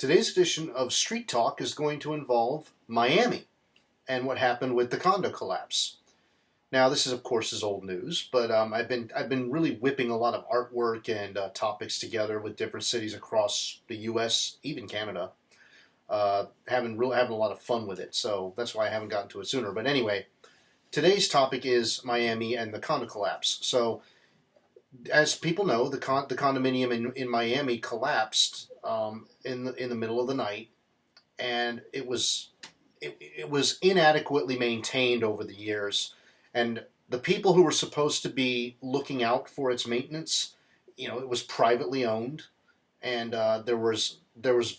Today's edition of Street Talk is going to involve Miami and what happened with the condo collapse. Now, this is, of course, old news, but I've been really whipping a lot of artwork and topics together with different cities across the U.S., even Canada. Having a lot of fun with it, so that's why I haven't gotten to it sooner. But anyway, today's topic is Miami and the condo collapse. So, as people know, the condominium in Miami collapsed in the middle of the night, and it was inadequately maintained over the years, and the people who were supposed to be looking out for its maintenance, it was privately owned, and there was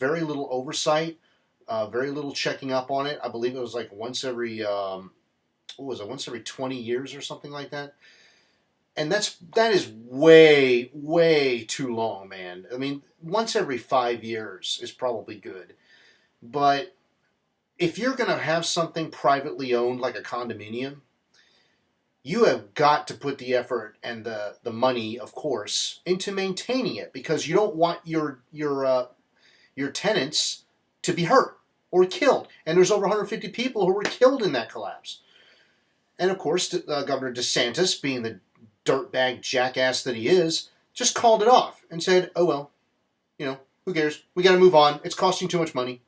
very little oversight, very little checking up on it. I believe it was like once every once every 20 years or something like that. And that is way, way too long, man. I mean, once every 5 years is probably good. But if you're going to have something privately owned like a condominium, you have got to put the effort and the money, of course, into maintaining it, because you don't want your tenants to be hurt or killed. And there's over 150 people who were killed in that collapse. And of course, Governor DeSantis, being the dirtbag jackass that he is, just called it off and said, oh well, who cares? We got to move on. It's costing too much money.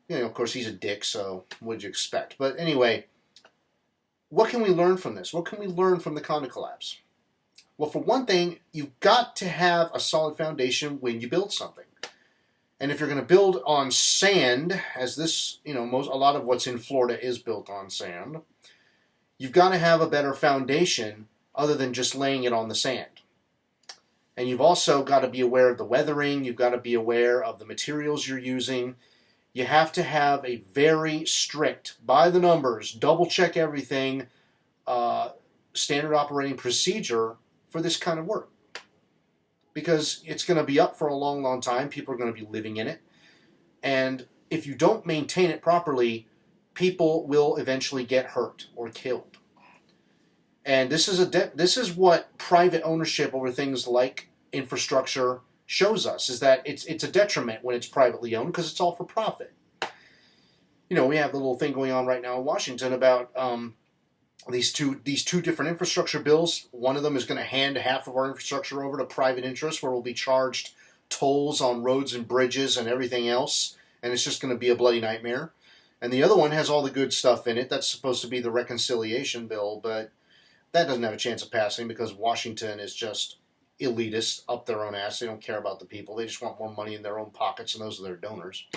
Of course, he's a dick, so what'd you expect? But anyway, what can we learn from this? What can we learn from the condo collapse? Well, for one thing, you've got to have a solid foundation when you build something. And if you're going to build on sand, as this, a lot of what's in Florida is built on sand, you've got to have a better foundation other than just laying it on the sand. And you've also got to be aware of the weathering. You've got to be aware of the materials you're using. You have to have a very strict, by the numbers, double check everything, standard operating procedure for this kind of work. Because it's going to be up for a long, long time. People are going to be living in it. And if you don't maintain it properly, people will eventually get hurt or killed. And this is what private ownership over things like infrastructure shows us, is that it's a detriment when it's privately owned, because it's all for profit. We have the little thing going on right now in Washington about these two different infrastructure bills. One of them is going to hand half of our infrastructure over to private interests, where we'll be charged tolls on roads and bridges and everything else, and it's just going to be a bloody nightmare. And the other one has all the good stuff in it. That's supposed to be the reconciliation bill, but that doesn't have a chance of passing because Washington is just elitist, up their own ass. They don't care about the people. They just want more money in their own pockets, and those are their donors.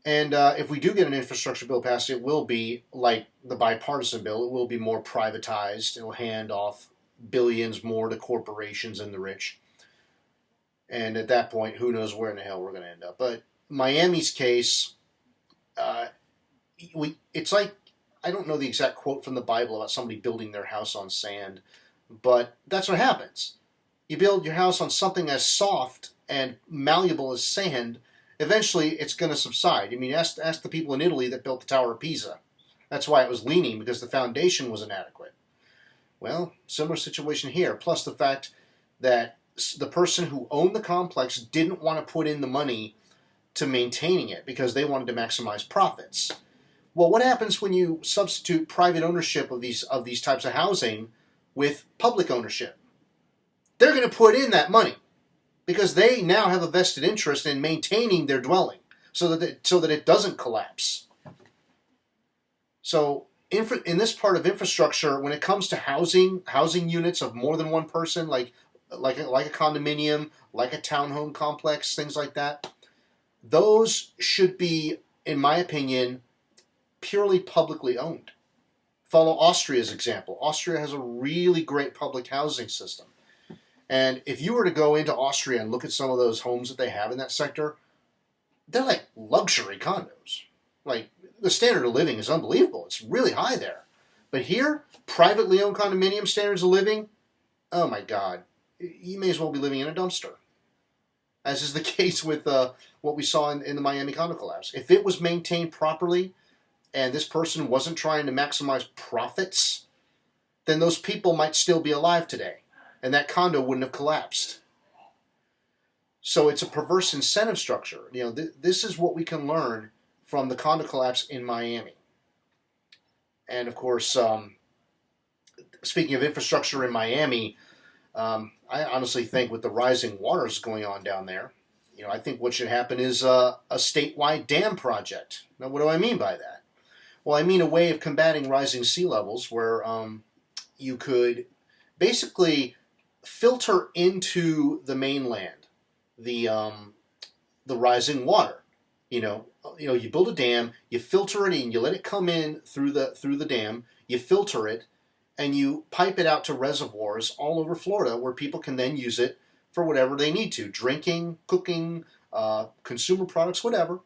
And if we do get an infrastructure bill passed, it will be like the bipartisan bill. It will be more privatized. It will hand off billions more to corporations and the rich. And at that point, who knows where in the hell we're going to end up. But Miami's case, it's like, I don't know the exact quote from the Bible about somebody building their house on sand, but that's what happens. You build your house on something as soft and malleable as sand, eventually it's going to subside. I mean, ask the people in Italy that built the Tower of Pisa. That's why it was leaning, because the foundation was inadequate. Well, similar situation here, plus the fact that the person who owned the complex didn't want to put in the money to maintaining it because they wanted to maximize profits. Well, what happens when you substitute private ownership of these types of housing with public ownership? They're going to put in that money because they now have a vested interest in maintaining their dwelling so that it doesn't collapse. So in this part of infrastructure, when it comes to housing units of more than one person, like a condominium, like a townhome complex, things like that, those should be, in my opinion, purely publicly owned. Follow Austria's example. Austria has a really great public housing system. And if you were to go into Austria and look at some of those homes that they have in that sector, they're like luxury condos. Like, the standard of living is unbelievable. It's really high there. But here, privately owned condominium standards of living, oh my God, you may as well be living in a dumpster. As is the case with what we saw in the Miami condo collapse. If it was maintained properly, and this person wasn't trying to maximize profits, then those people might still be alive today, and that condo wouldn't have collapsed. So it's a perverse incentive structure. This is what we can learn from the condo collapse in Miami. And of course, speaking of infrastructure in Miami, I honestly think with the rising waters going on down there, I think what should happen is a statewide dam project. Now, what do I mean by that? Well, I mean a way of combating rising sea levels where you could basically filter into the mainland the rising water. You build a dam, you filter it in, you let it come in through the dam, you filter it, and you pipe it out to reservoirs all over Florida where people can then use it for whatever they need to, drinking, cooking, consumer products, whatever.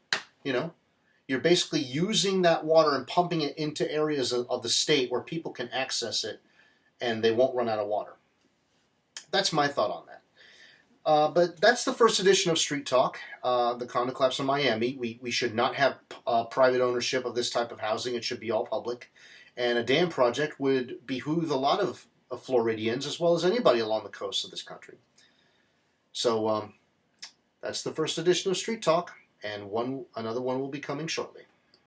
You're basically using that water and pumping it into areas of the state where people can access it and they won't run out of water. That's my thought on that. But that's the first edition of Street Talk, the condo collapse in Miami. We should not have private ownership of this type of housing. It should be all public. And a dam project would behoove a lot of Floridians as well as anybody along the coast of this country. So that's the first edition of Street Talk, and another one will be coming shortly.